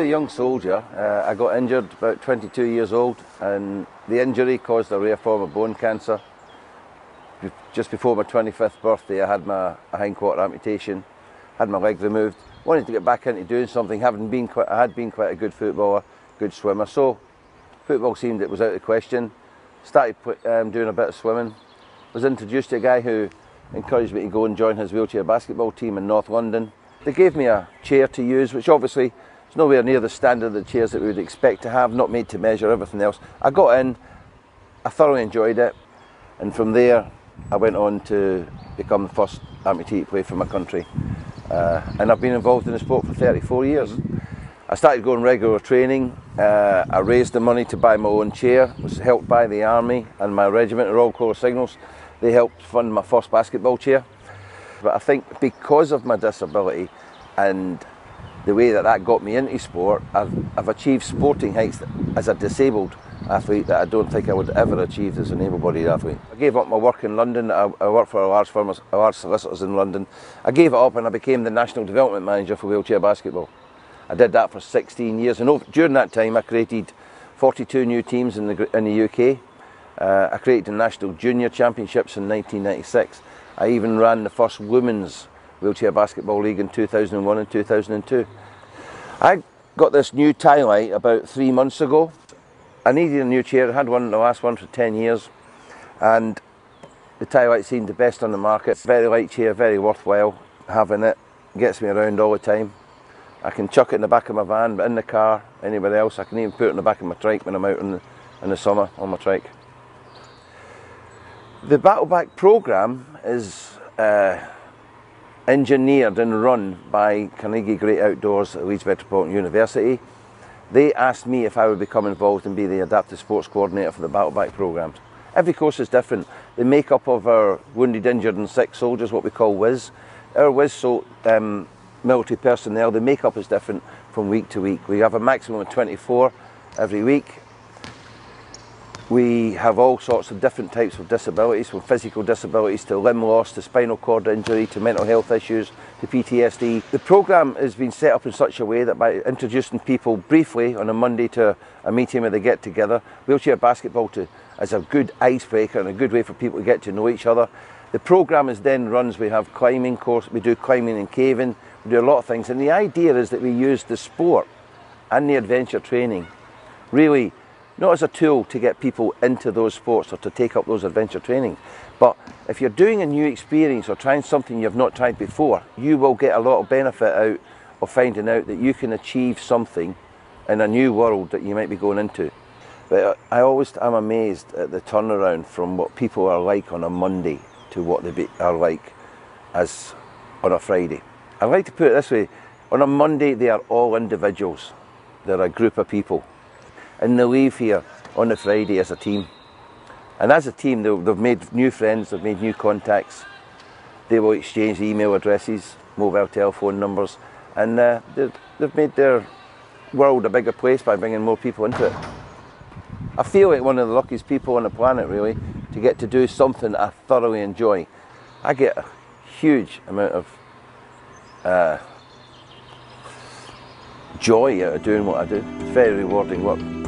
a young soldier, I got injured about 22 years old, and the injury caused a rare form of bone cancer. Just before my 25th birthday, I had my hindquarter amputation, had my leg removed. Wanted to get back into doing something. I had been quite a good footballer, good swimmer, so football seemed it was out of the question. Started doing a bit of swimming. Was introduced to a guy who encouraged me to go and join his wheelchair basketball team in North London. They gave me a chair to use, which obviously is nowhere near the standard of the chairs that we would expect to have, not made to measure, everything else. I got in, I thoroughly enjoyed it, and from there I went on to become the first amputee to play for my country. And I've been involved in the sport for 34 years. I started going regular training. I raised the money to buy my own chair, was helped by the Army and my regiment, the Royal Corps of Signals. They helped fund my first basketball chair. But I think because of my disability and the way that got me into sport, I've achieved sporting heights as a disabled athlete that I don't think I would ever achieve as an able-bodied athlete. I gave up my work in London. I worked for a large firm of large solicitors in London. I gave it up and I became the National Development Manager for wheelchair basketball. I did that for 16 years, and during that time I created 42 new teams in the UK. I created the National Junior Championships in 1996. I even ran the first women's wheelchair basketball league in 2001 and 2002. I got this new tie light about 3 months ago. I needed a new chair. I had the last one for 10 years, and the tie light seemed the best on the market. Very light chair, very worthwhile having it. Gets me around all the time. I can chuck it in the back of my van, but in the car, anywhere else. I can even put it in the back of my trike when I'm out in the summer on my trike. The Battle Back programme is engineered and run by Carnegie Great Outdoors at Leeds Metropolitan University. They asked me if I would become involved and be the Adaptive Sports Coordinator for the Battle Back programmes. Every course is different. The makeup of our wounded, injured and sick soldiers, what we call WIS, our WIS military personnel, the makeup is different from week to week. We have a maximum of 24 every week. We have all sorts of different types of disabilities, from physical disabilities to limb loss, to spinal cord injury, to mental health issues, to PTSD. The programme has been set up in such a way that by introducing people briefly on a Monday to a meeting where they get together, wheelchair basketball as a good icebreaker and a good way for people to get to know each other. The programme is then runs, we have climbing course, we do climbing and caving, we do a lot of things, and the idea is that we use the sport and the adventure training really not as a tool to get people into those sports or to take up those adventure trainings, but if you're doing a new experience or trying something you've not tried before, you will get a lot of benefit out of finding out that you can achieve something in a new world that you might be going into. But I always am amazed at the turnaround from what people are like on a Monday to what they are like as on a Friday. I like to put it this way: on a Monday they are all individuals, they're a group of people, and they leave here on the Friday as a team. And as a team they've made new friends, they've made new contacts, they will exchange email addresses, mobile telephone numbers, and they've made their world a bigger place by bringing more people into it. I feel like one of the luckiest people on the planet, really, to get to do something I thoroughly enjoy. I get a huge amount of joy out of doing what I do. It's very rewarding work.